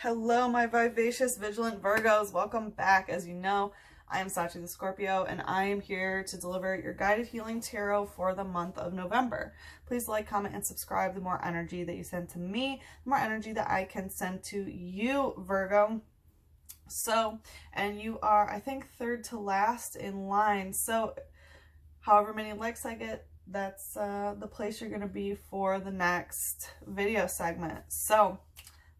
Hello, my vivacious, vigilant Virgos. Welcome back. As you know, I am Sachi the Scorpio, and I am here to deliver your guided healing tarot for the month of November. Please like, comment, and subscribe. The more energy that you send to me, the more energy that I can send to you, Virgo. So, and you are, I think, third to last in line. So, however many likes I get, that's the place you're going to be for the next video segment. So,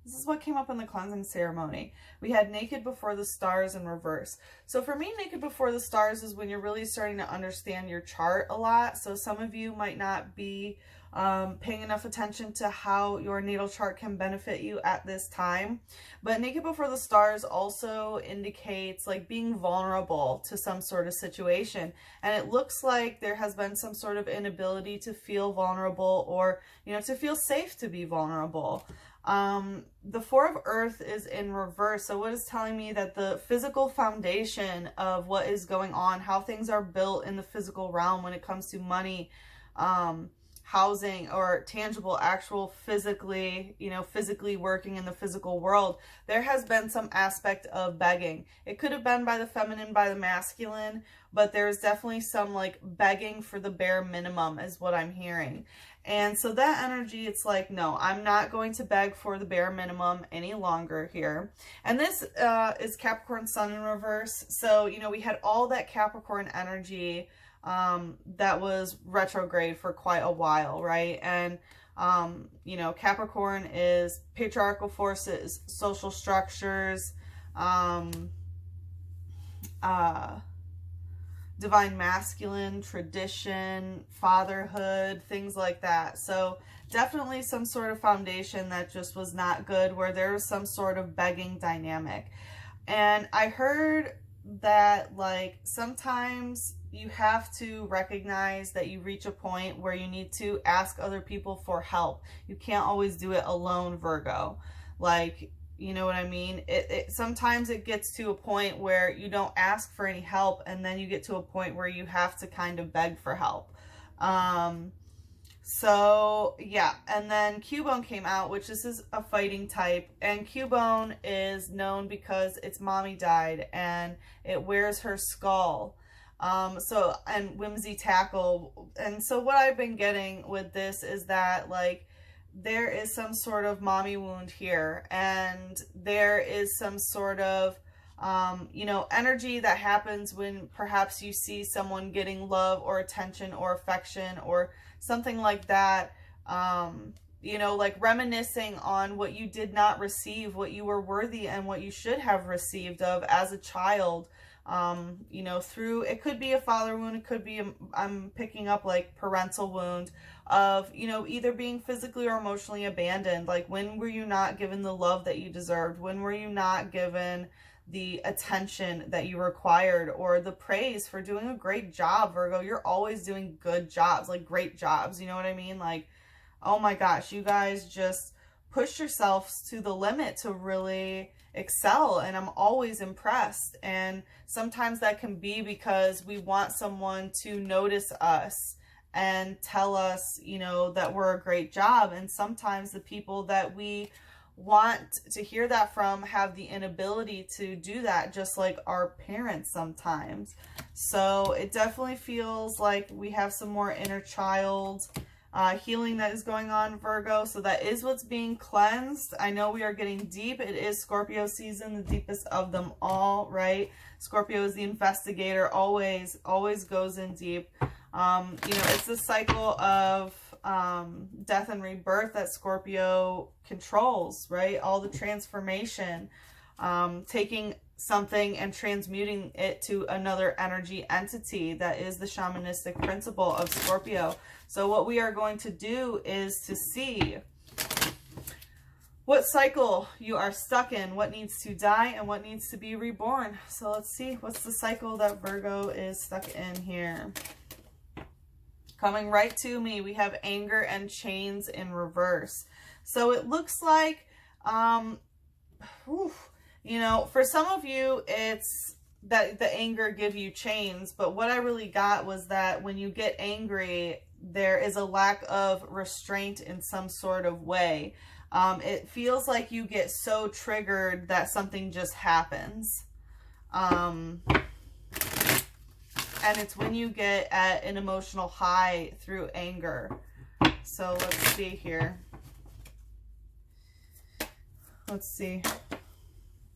this is what came up in the cleansing ceremony. We had Naked Before the Stars in reverse. So for me, Naked Before the Stars is when you're really starting to understand your chart a lot. So some of you might not be paying enough attention to how your natal chart can benefit you at this time. But Naked Before the Stars also indicates like being vulnerable to some sort of situation. And it looks like there has been some sort of inability to feel vulnerable or, to feel safe to be vulnerable. The Four of Earth is in reverse. So what is telling me that the physical foundation of what is going on, how things are built in the physical realm when it comes to money, housing, or tangible, actual physically, physically working in the physical world, there has been some aspect of begging. It could have been by the feminine, by the masculine, but there's definitely some like begging for the bare minimum is what I'm hearing. And so that energy, it's like, no, I'm not going to beg for the bare minimum any longer here. And this is Capricorn Sun in reverse. So, we had all that Capricorn energy that was retrograde for quite a while, right? And, Capricorn is patriarchal forces, social structures, divine masculine, tradition, fatherhood, things like that. So definitely some sort of foundation that just was not good, where there was some sort of begging dynamic. And I heard that like sometimes you have to recognize that you reach a point where you need to ask other people for help. You can't always do it alone, Virgo. Like, you know what I mean? Sometimes it gets to a point where you don't ask for any help, and then you get to a point where you have to kind of beg for help. So yeah, and then Cubone came out, which this is a fighting type, and Cubone is known because its mommy died and it wears her skull. And Whimsy Tackle. And so what I've been getting with this is that like there is some sort of mommy wound here, and there is some sort of energy that happens when perhaps you see someone getting love or attention or affection or something like that, like reminiscing on what you did not receive, what you were worthy and what you should have received of as a child. Through, it could be a father wound, it could be, I'm picking up like parental wound of, either being physically or emotionally abandoned. Like, when were you not given the love that you deserved? When were you not given the attention that you required, or the praise for doing a great job, Virgo? You're always doing good jobs, like great jobs. You know what I mean? Like, oh my gosh, you guys just push yourselves to the limit to really excel, and I'm always impressed. And sometimes that can be because we want someone to notice us and tell us, that we're a great job. And sometimes the people that we want to hear that from have the inability to do that, just like our parents sometimes. So it definitely feels like we have some more inner child healing that is going on, Virgo. So that is what's being cleansed. I know we are getting deep. It is Scorpio season, the deepest of them all, right? Scorpio is the investigator, always goes in deep. It's the cycle of death and rebirth that Scorpio controls, right? All the transformation, taking something and transmuting it to another energy entity. That is the shamanistic principle of Scorpio. So what we are going to do is to see what cycle you are stuck in, what needs to die and what needs to be reborn. So let's see, what's the cycle that Virgo is stuck in here? Coming right to me, we have anger and chains in reverse. So it looks like, for some of you, it's that the anger give you chains. But what I really got was that when you get angry, there is a lack of restraint in some sort of way. It feels like you get so triggered that something just happens. And it's when you get at an emotional high through anger. So let's see here. Let's see.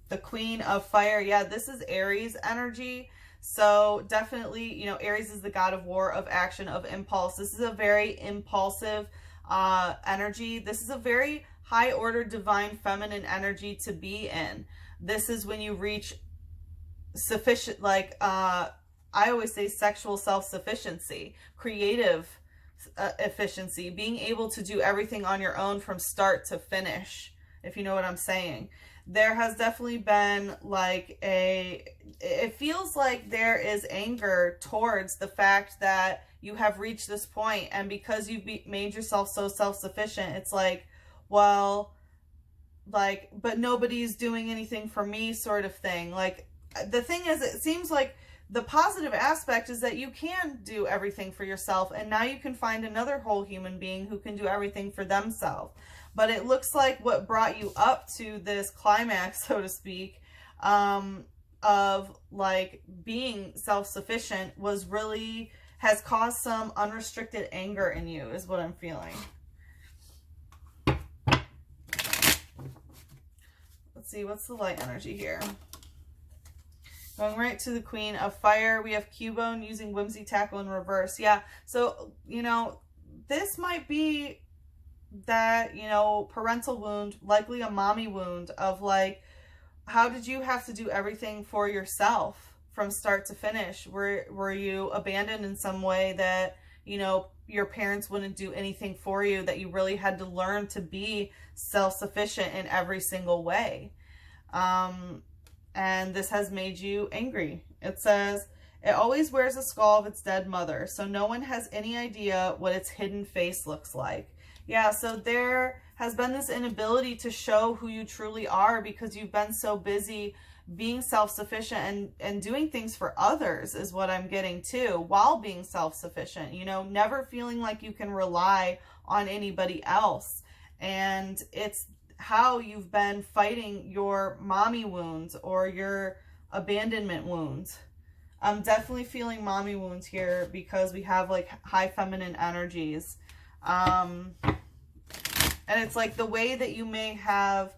The Queen of Fire. Yeah, this is Aries energy. So definitely, you know, Aries is the god of war, of action, of impulse. This is a very impulsive energy. This is a very high order divine feminine energy to be in. This is when you reach sufficient, like, I always say sexual self-sufficiency, creative efficiency, being able to do everything on your own from start to finish, if you know what I'm saying. There has definitely been like it feels like there is anger towards the fact that you have reached this point, and because you've made yourself so self-sufficient, it's like, well, like, but nobody's doing anything for me sort of thing. Like, the thing is, it seems like the positive aspect is that you can do everything for yourself, and now you can find another whole human being who can do everything for themselves. But it looks like what brought you up to this climax, so to speak, of like being self-sufficient was really, has caused some unrestricted anger in you, is what I'm feeling. Let's see, what's the light energy here? Going right to the Queen of Fire, we have Cubone using whimsy tackle in reverse. Yeah, so, you know, this might be that, you know, parental wound, likely a mommy wound of like, how did you have to do everything for yourself from start to finish? Were you abandoned in some way that, you know, your parents wouldn't do anything for you, that you really had to learn to be self-sufficient in every single way? And this has made you angry. It says, it always wears a skull of its dead mother, so no one has any idea what its hidden face looks like. Yeah, so there has been this inability to show who you truly are because you've been so busy being self-sufficient and doing things for others, is what I'm getting too, while being self-sufficient, you know, never feeling like you can rely on anybody else. And it's how you've been fighting your mommy wounds or your abandonment wounds. I'm definitely feeling mommy wounds here because we have like high feminine energies. And it's like the way that you may have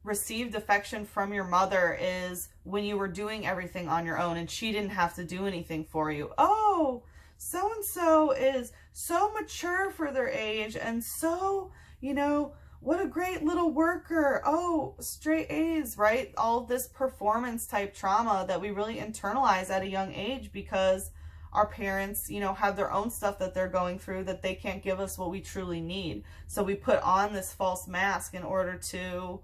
received affection from your mother is when you were doing everything on your own and she didn't have to do anything for you. Oh, so-and-so is so mature for their age and so, you know, what a great little worker. Oh, straight A's, right? All this performance type trauma that we really internalize at a young age because our parents, you know, have their own stuff that they're going through that they can't give us what we truly need. So we put on this false mask in order to,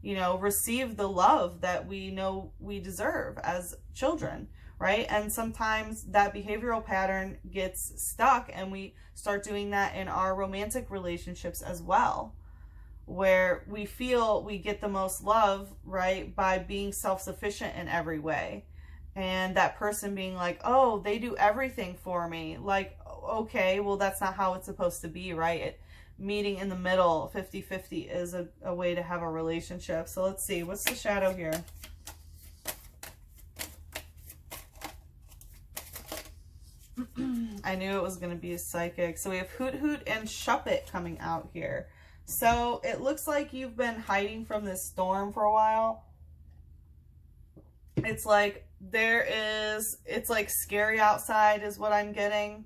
you know, receive the love that we know we deserve as children, right? And sometimes that behavioral pattern gets stuck and we start doing that in our romantic relationships as well, where we feel we get the most love, right, by being self-sufficient in every way. And that person being like, oh, they do everything for me. Like, okay, well, that's not how it's supposed to be, right? Meeting in the middle, 50-50 is a way to have a relationship. So let's see, what's the shadow here? I knew it was going to be a psychic. So we have Hoot Hoot and Shuppet coming out here. So it looks like you've been hiding from this storm for a while. It's like it's like scary outside is what I'm getting.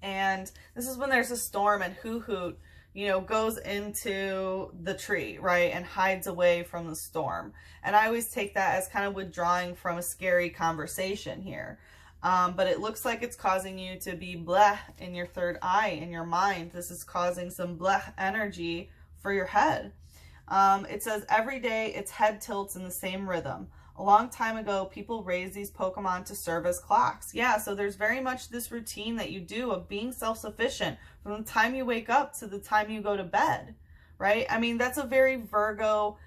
And this is when there's a storm and Hoot Hoot, you know, goes into the tree, right, and hides away from the storm. And I always take that as kind of withdrawing from a scary conversation here. But it looks like it's causing you to be bleh in your third eye, in your mind. This is causing some bleh energy for your head. It says, every day its head tilts in the same rhythm. A long time ago, people raised these Pokemon to serve as clocks. Yeah, so there's very much this routine that you do of being self-sufficient from the time you wake up to the time you go to bed, right? I mean, that's a very Virgo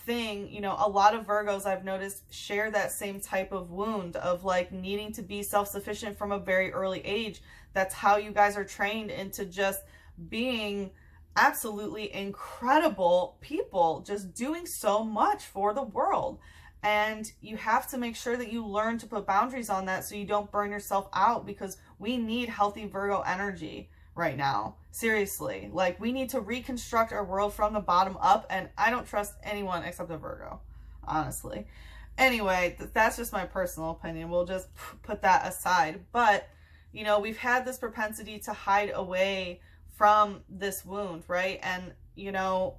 thing. You know, a lot of Virgos I've noticed share that same type of wound of like needing to be self-sufficient from a very early age. That's how you guys are trained into just being absolutely incredible people just doing so much for the world. And you have to make sure that you learn to put boundaries on that so you don't burn yourself out, because we need healthy Virgo energy right now. Seriously, like, we need to reconstruct our world from the bottom up, and I don't trust anyone except a Virgo, honestly. Anyway, that's just my personal opinion. We'll just put that aside. But, you know, we've had this propensity to hide away from this wound, right? And, you know,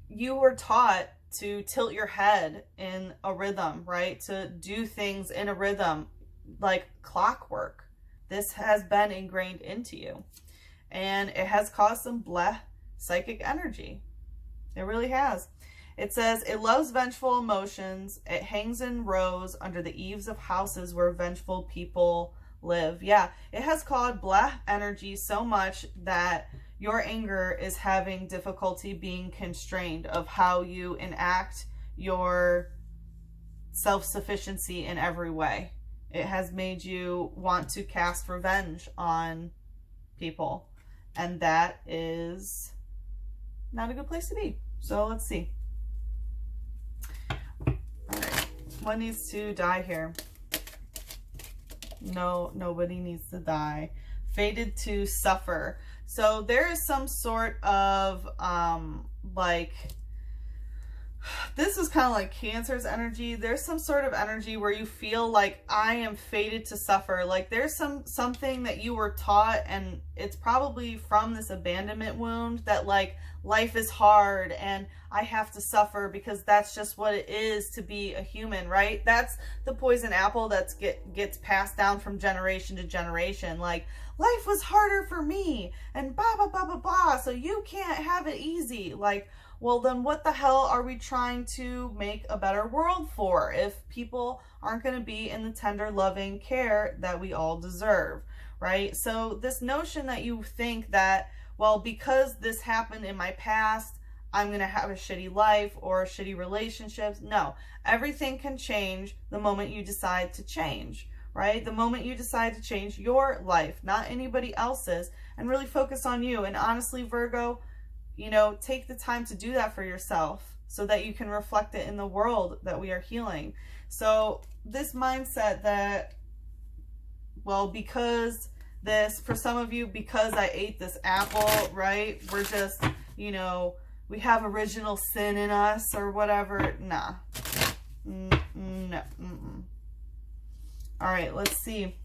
you were taught to tilt your head in a rhythm, right? To do things in a rhythm like clockwork. This has been ingrained into you, and it has caused some bleh psychic energy. It really has. It says, it loves vengeful emotions. It hangs in rows under the eaves of houses where vengeful people live. Yeah, it has caused bleh energy so much that your anger is having difficulty being constrained of how you enact your self-sufficiency in every way. It has made you want to cast revenge on people, and that is not a good place to be. So let's see. All right, what needs to die here? No, nobody needs to die. Fated to suffer. So there is some sort of like, this is kind of like Cancer's energy. There's some sort of energy where you feel like, I am fated to suffer. Like, there's something that you were taught, and it's probably from this abandonment wound, that like, life is hard and I have to suffer because that's just what it is to be a human, right? That's the poison apple that gets passed down from generation to generation. Like, life was harder for me and blah, blah, blah, blah, blah, so you can't have it easy. Like, well, then what the hell are we trying to make a better world for if people aren't going to be in the tender, loving care that we all deserve, right? So this notion that you think that, well, because this happened in my past, I'm going to have a shitty life or shitty relationships. No, everything can change the moment you decide to change, right? The moment you decide to change your life, not anybody else's, and really focus on you. And honestly, Virgo, you know, take the time to do that for yourself so that you can reflect it in the world that we are healing. So this mindset that, well, because this, for some of you, because I ate this apple, right? We're just, you know, we have original sin in us or whatever. Nah. No. All right, let's see.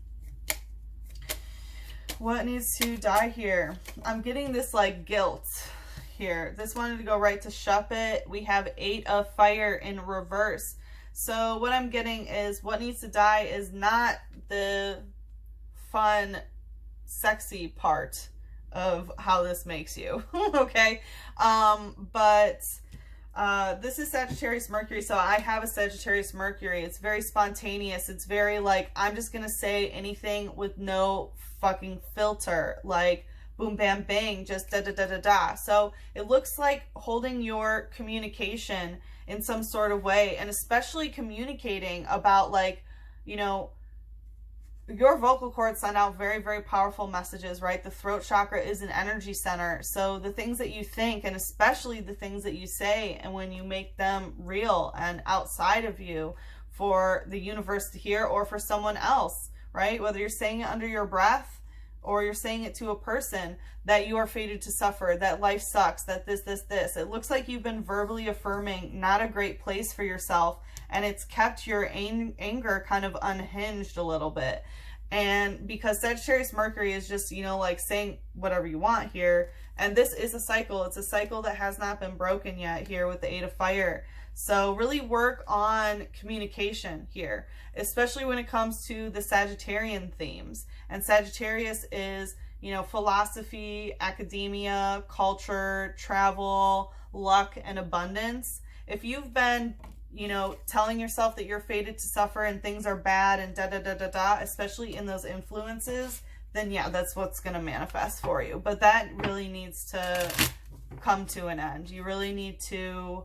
What needs to die here? I'm getting this like guilt here. This wanted to go right to shop it. We have 8 of fire in reverse. So what I'm getting is, what needs to die is not the fun, sexy part of how this makes you. Okay, but this is Sagittarius Mercury, so I have a Sagittarius Mercury. It's very spontaneous. It's very like, I'm just gonna say anything with no fucking filter, like boom bam bang, just da da da da da. So it looks like holding your communication in some sort of way, and especially communicating about, like, you know, your vocal cords send out very, very powerful messages, right? The throat chakra is an energy center. So the things that you think, and especially the things that you say, and when you make them real and outside of you for the universe to hear, or for someone else, right? Whether you're saying it under your breath or you're saying it to a person, that you are fated to suffer, that life sucks, that this. It looks like you've been verbally affirming not a great place for yourself, and it's kept your anger kind of unhinged a little bit. And because Sagittarius Mercury is just, you know, like saying whatever you want here. And this is a cycle. It's a cycle that has not been broken yet here with the 8 of fire. So really work on communication here, especially when it comes to the Sagittarian themes. And Sagittarius is, you know, philosophy, academia, culture, travel, luck, and abundance. If you've been, you know, telling yourself that you're fated to suffer and things are bad and da da da da da, especially in those influences, then yeah, that's what's going to manifest for you. But that really needs to come to an end. You really need to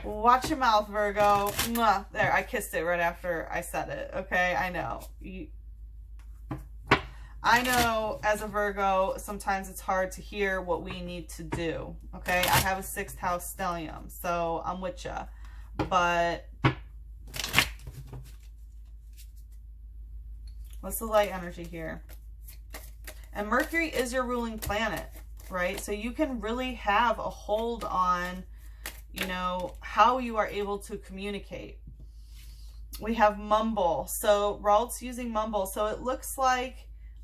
watch your mouth, Virgo. Mwah. There, I kissed it right after I said it. Okay, I know. I know as a Virgo, sometimes it's hard to hear what we need to do. Okay, I have a 6th house stellium, so I'm with ya. But what's the light energy here? And Mercury is your ruling planet, right? So you can really have a hold on, you know, how you are able to communicate. We have mumble. So Ralt's using mumble. So it looks like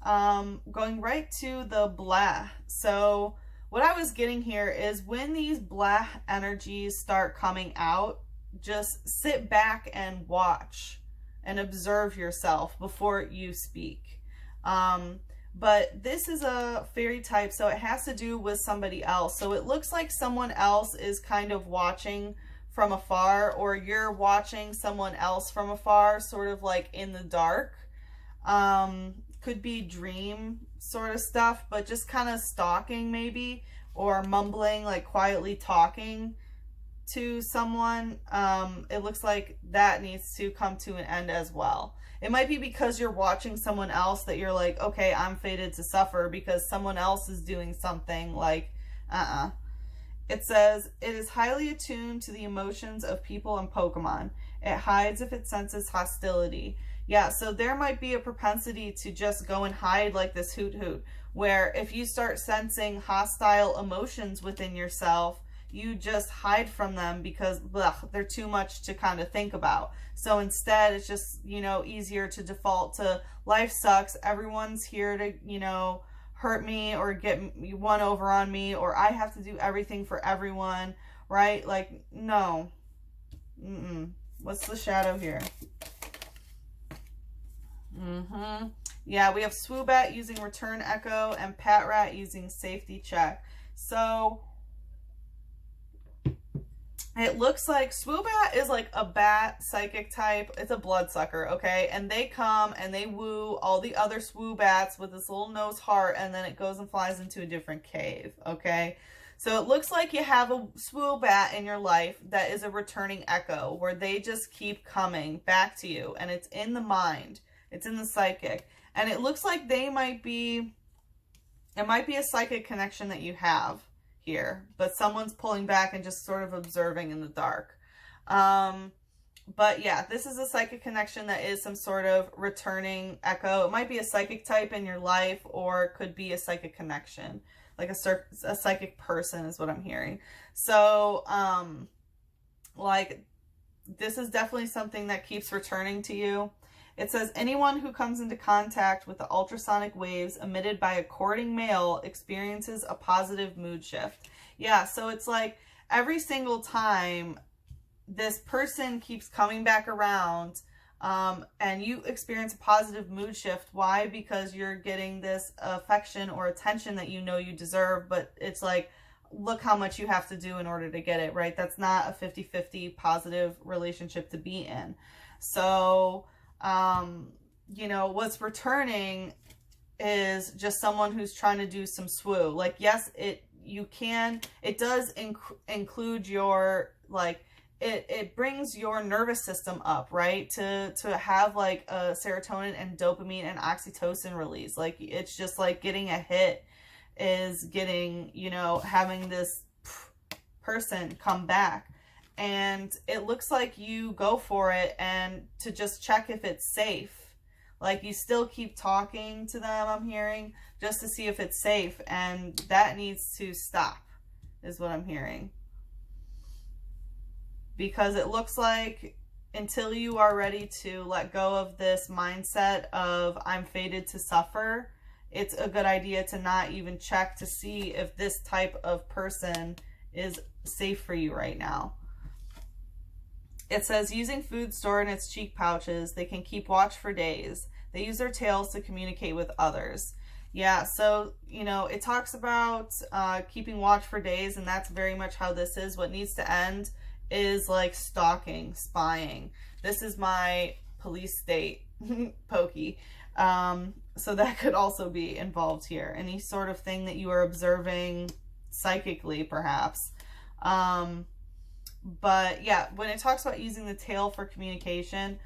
going right to the blah. So what I was getting here is when these blah energies start coming out, just sit back and watch and observe yourself before you speak. But this is a fairy type, so it has to do with somebody else. So it looks like someone else is kind of watching from afar, or you're watching someone else from afar, sort of like in the dark. Could be dream sort of stuff, but just kind of stalking maybe, or mumbling, like quietly talking to someone. It looks like that needs to come to an end as well. It might be because you're watching someone else that you're like, okay, I'm fated to suffer because someone else is doing something like, It says, it is highly attuned to the emotions of people and Pokemon. It hides if it senses hostility. Yeah, so there might be a propensity to just go and hide like this hoot hoot, where if you start sensing hostile emotions within yourself, you just hide from them because they're too much to kind of think about. So instead, it's just, you know, easier to default to life sucks. Everyone's here to, you know, hurt me or get one over on me, or I have to do everything for everyone, right? Like, no. What's the shadow here? Yeah, we have Swoobat using Return Echo and Pat Rat using Safety Check. So it looks like Swoobat is like a bat psychic type. It's a bloodsucker, okay? And they come and they woo all the other Swoobats with this little nose heart, and then it goes and flies into a different cave, okay? So it looks like you have a Swoobat in your life that is a returning echo, where they just keep coming back to you, and it's in the mind. It's in the psychic. And it looks like they might be, it might be a psychic connection that you have here, but someone's pulling back and just sort of observing in the dark. But yeah, this is a psychic connection that is some sort of returning echo. It might be a psychic type in your life, or it could be a psychic connection, like a psychic person is what I'm hearing. So, like, this is definitely something that keeps returning to you. It says, anyone who comes into contact with the ultrasonic waves emitted by a courting male experiences a positive mood shift. Yeah, so it's like every single time this person keeps coming back around, and you experience a positive mood shift. Why? Because you're getting this affection or attention that you know you deserve, but it's like, look how much you have to do in order to get it, right? That's not a 50-50 positive relationship to be in. So, you know, what's returning is just someone who's trying to do some swoo. Like, yes, it does include your, like, it brings your nervous system up, right? To have like a serotonin and dopamine and oxytocin release. Like, it's just like getting a hit is getting, you know, having this person come back. And it looks like you go for it, and to just check if it's safe. Like, you still keep talking to them, I'm hearing, just to see if it's safe. And that needs to stop, is what I'm hearing. Because it looks like until you are ready to let go of this mindset of I'm fated to suffer, it's a good idea to not even check to see if this type of person is safe for you right now. It says, using food stored in its cheek pouches, they can keep watch for days. They use their tails to communicate with others. Yeah, so, you know, it talks about keeping watch for days, and that's very much how this is. What needs to end is like stalking, spying. This is my police state, Pokey. So that could also be involved here. Any sort of thing that you are observing psychically, perhaps. But yeah, when it talks about using the tail for communication,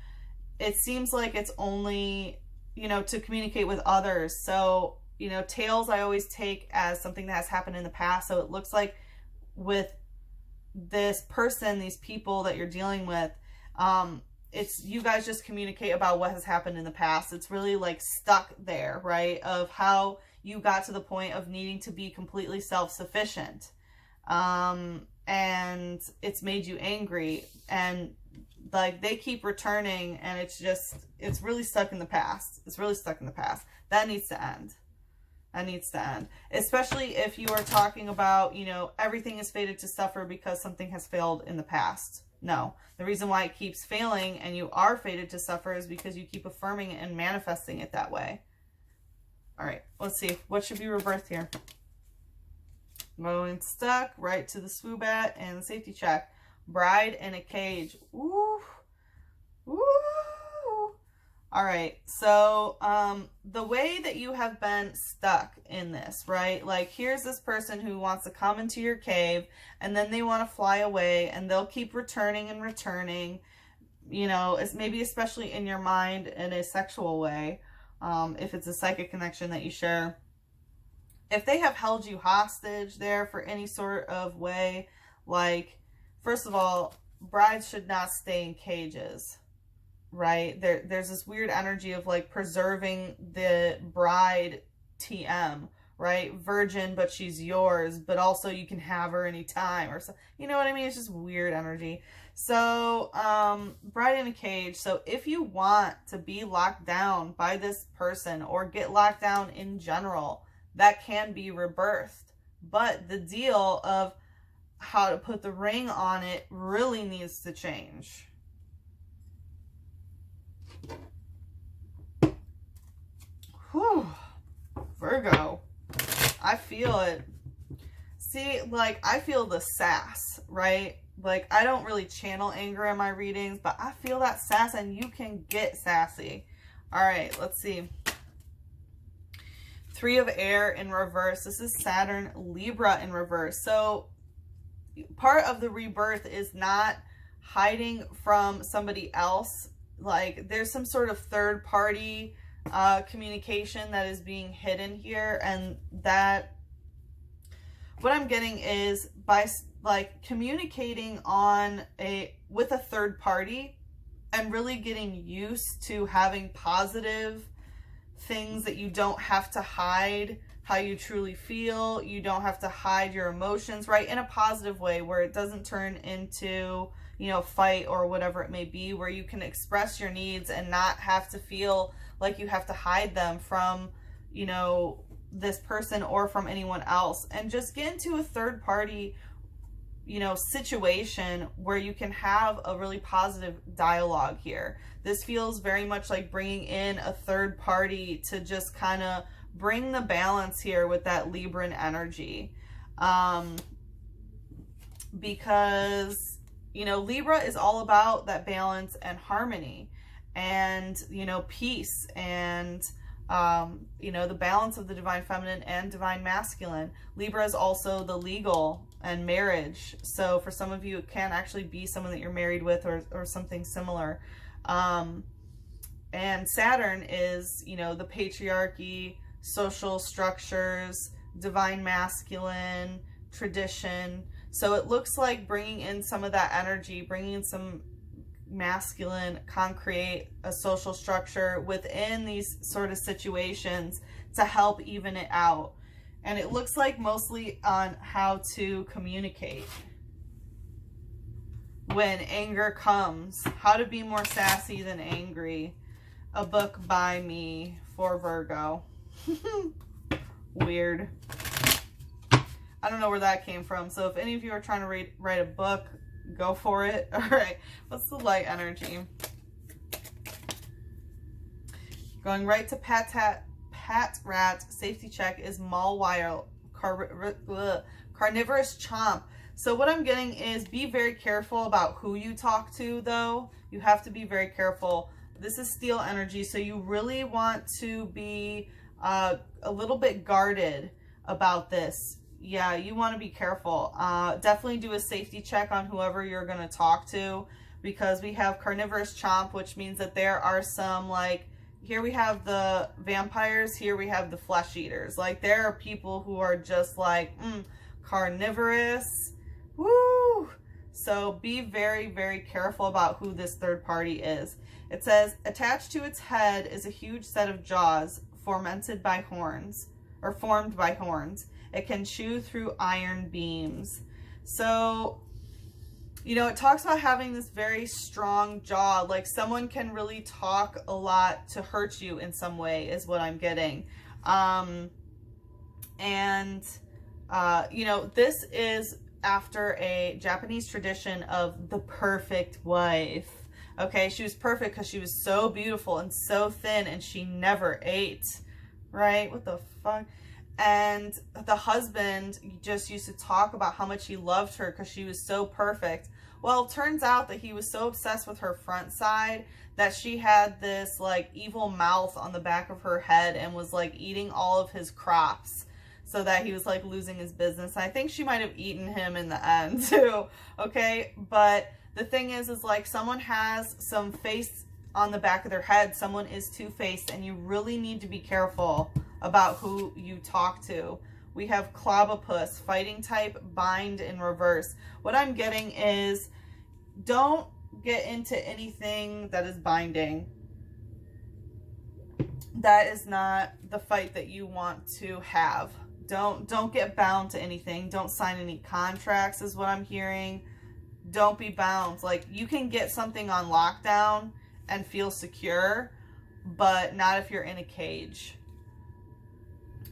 it seems like it's only you know, to communicate with others. So, you know, tails I always take as something that has happened in the past. So it looks like with this person, these people that you're dealing with, it's you guys just communicate about what has happened in the past. It's really like stuck there, right? Of how you got to the point of needing to be completely self-sufficient. And it's made you angry, and like they keep returning, and it's really stuck in the past. It's really stuck in the past. That needs to end. That needs to end. Especially if you are talking about, you know, everything is fated to suffer because something has failed in the past. No. The reason why it keeps failing and you are fated to suffer is because you keep affirming it and manifesting it that way. All right, let's see. What should be rebirthed here? Going stuck, right to the swoobat and the safety check. Bride in a cage. Ooh. Ooh. All right, so the way that you have been stuck in this, right? Like, here's this person who wants to come into your cave, and then they want to fly away, and they'll keep returning and returning, you know, it's maybe especially in your mind in a sexual way, if it's a psychic connection that you share. If they have held you hostage there for any sort of way, like, first of all, brides should not stay in cages. Right? There's this weird energy of like preserving the bride TM, right? Virgin, but she's yours, but also you can have her anytime or so. You know what I mean? It's just weird energy. So, bride in a cage. So if you want to be locked down by this person or get locked down in general, that can be rebirthed. But the deal of how to put the ring on it really needs to change. Whew. Virgo, I feel it. See, like, I feel the sass, right? Like, I don't really channel anger in my readings, but I feel that sass, and you can get sassy. All right, let's see. Three of Air in reverse. This is Saturn, Libra in reverse. So part of the rebirth is not hiding from somebody else. Like, there's some sort of third party communication that is being hidden here, and that what I'm getting is by like communicating with a third party and really getting used to having positive things that you don't have to hide how you truly feel. You don't have to hide your emotions, right? In a positive way where it doesn't turn into, you know, fight or whatever it may be, where you can express your needs and not have to feel like you have to hide them from, you know, this person or from anyone else, and just get into a third party, you know, situation where you can have a really positive dialogue here. This feels very much like bringing in a third party to just kind of bring the balance here with that Libran energy. Because, you know, Libra is all about that balance and harmony and, you know, peace and, you know, the balance of the divine feminine and divine masculine. Libra is also the legal and marriage. So for some of you, it can actually be someone that you're married with or something similar. And Saturn is, you know, the patriarchy, social structures, divine masculine, tradition. So it looks like bringing in some of that energy, bringing in some masculine, concrete, a social structure within these sort of situations to help even it out. And it looks like mostly on how to communicate when anger comes, how to be more sassy than angry. A book by me for Virgo. Weird. I don't know where that came from. So if any of you are trying to write a book, go for it. All right. What's the light energy? Going right to Pat Rat. Safety check is Malwire. Carnivorous Chomp. So what I'm getting is be very careful about who you talk to, though. You have to be very careful. This is steel energy, so you really want to be a little bit guarded about this. Yeah, you want to be careful. Definitely do a safety check on whoever you're going to talk to, because we have Carnivorous Chomp, which means that there are some, like, here we have the vampires, here we have the flesh eaters. Like, there are people who are just like, carnivorous. Woo! So be very, very careful about who this third party is. It says, attached to its head is a huge set of jaws formed by horns. It can chew through iron beams. So, you know, it talks about having this very strong jaw. Like, someone can really talk a lot to hurt you in some way is what I'm getting. You know, this is after a Japanese tradition of the perfect wife. Okay, she was perfect because she was so beautiful and so thin and she never ate, right? What the fuck? And the husband just used to talk about how much he loved her because she was so perfect. Well, it turns out that he was so obsessed with her front side that she had this like evil mouth on the back of her head and was like eating all of his crops, so that he was like losing his business. I think she might have eaten him in the end too. Okay, but the thing is like, someone has some face on the back of their head. Someone is two-faced, and you really need to be careful about who you talk to. We have Clobopus, fighting type, bind in reverse. What I'm getting is, don't get into anything that is binding. That is not the fight that you want to have. Don't get bound to anything. Don't sign any contracts is what I'm hearing. Don't be bound. Like, you can get something on lockdown and feel secure, but not if you're in a cage.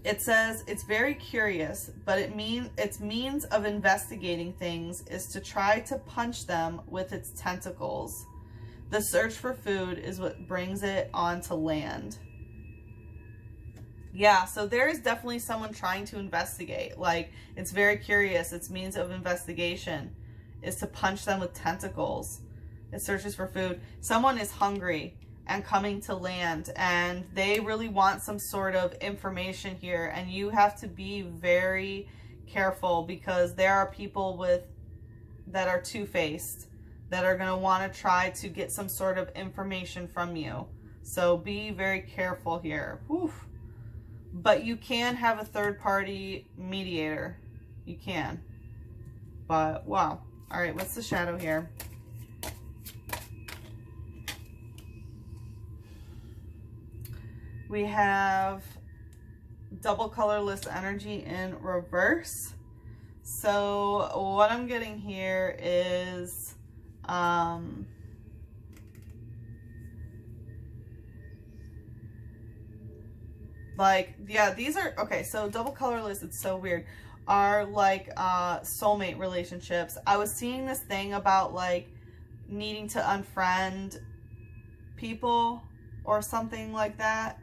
It says it's very curious, but its means of investigating things is to try to punch them with its tentacles. The search for food is what brings it onto land. Yeah, so there is definitely someone trying to investigate. Like, it's very curious. Its means of investigation is to punch them with tentacles. It searches for food. Someone is hungry and coming to land, and they really want some sort of information here, and you have to be very careful because there are people that are two-faced that are going to want to try to get some sort of information from you. So be very careful here. Whew. But you can have a third-party mediator. You can. But, wow. All right, what's the shadow here? We have double colorless energy in reverse. So what I'm getting here is like, yeah, these are okay. So double colorless, it's so weird, are like soulmate relationships. I was seeing this thing about like needing to unfriend people or something like that.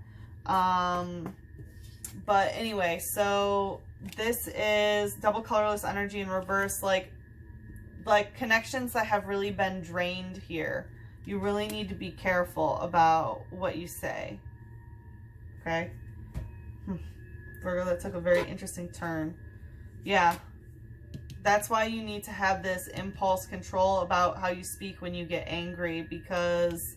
But anyway, so this is double colorless energy in reverse, like connections that have really been drained here. You really need to be careful about what you say. Okay. Virgo, that took a very interesting turn. Yeah. That's why you need to have this impulse control about how you speak when you get angry, because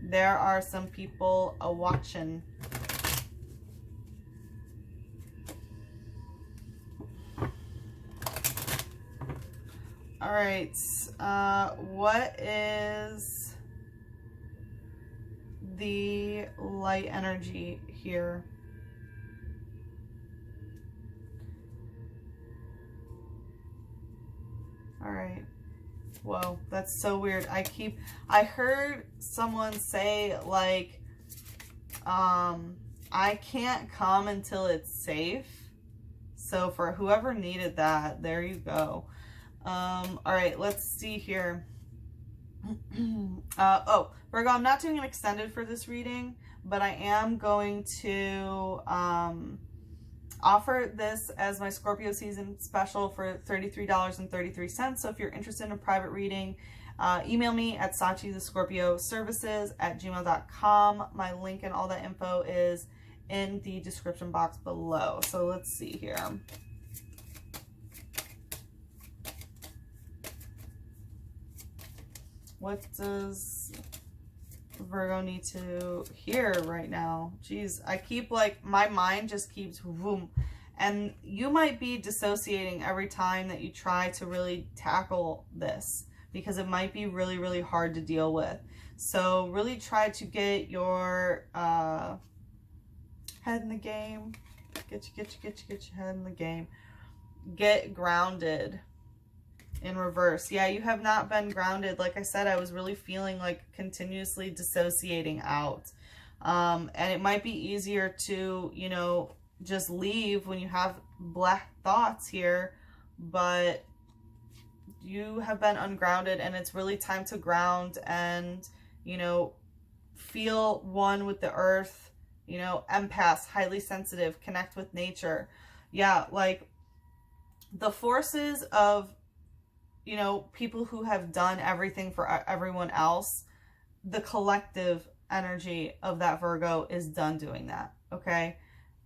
there are some people watching. All right. What is the light energy here? All right. Whoa, that's so weird. I heard someone say like, I can't come until it's safe. So for whoever needed that, there you go. All right, let's see here. Oh, Virgo, I'm not doing an extended for this reading, but I am going to offer this as my Scorpio season special for $33.33. So if you're interested in a private reading, email me at sachithescorpioservices@gmail.com. My link and all that info is in the description box below. So let's see here. What does Virgo need to hear right now? Jeez, I keep like, my mind just keeps boom. And you might be dissociating every time that you try to really tackle this, because it might be really, really hard to deal with. So really try to get your head in the game. Get your head in the game. Get grounded. In reverse. Yeah, you have not been grounded. Like I said, I was really feeling like continuously dissociating out. And it might be easier to, you know, just leave when you have black thoughts here, but you have been ungrounded, and it's really time to ground and, you know, feel one with the earth, you know, empaths, highly sensitive, connect with nature. Yeah, like the forces of, you know, people who have done everything for everyone else, the collective energy of that Virgo is done doing that, okay?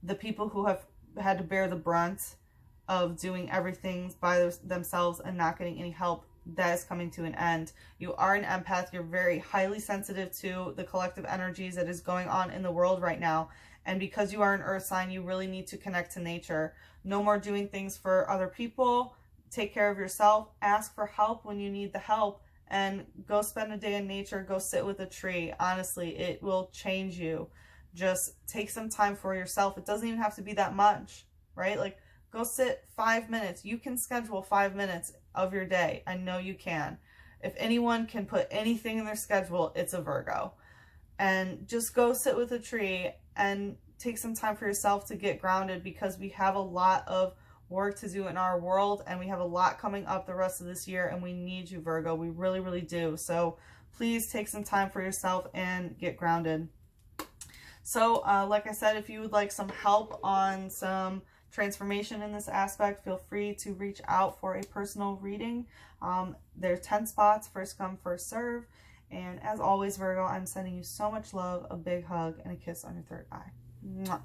The people who have had to bear the brunt of doing everything by themselves and not getting any help, that is coming to an end. You are an empath. You're very highly sensitive to the collective energies that is going on in the world right now. And because you are an earth sign, you really need to connect to nature. No more doing things for other people. Take care of yourself. Ask for help when you need the help. And go spend a day in nature. Go sit with a tree. Honestly, it will change you. Just take some time for yourself. It doesn't even have to be that much, right? Like, go sit 5 minutes. You can schedule 5 minutes of your day. I know you can. If anyone can put anything in their schedule, it's a Virgo. And just go sit with a tree and take some time for yourself to get grounded, because we have a lot of work to do in our world, and we have a lot coming up the rest of this year, and we need you, Virgo. We really, really do. So please take some time for yourself and get grounded. So like I said, if you would like some help on some transformation in this aspect, feel free to reach out for a personal reading. There are 10 spots, first come, first serve. And as always, Virgo, I'm sending you so much love, a big hug, and a kiss on your third eye. Mwah.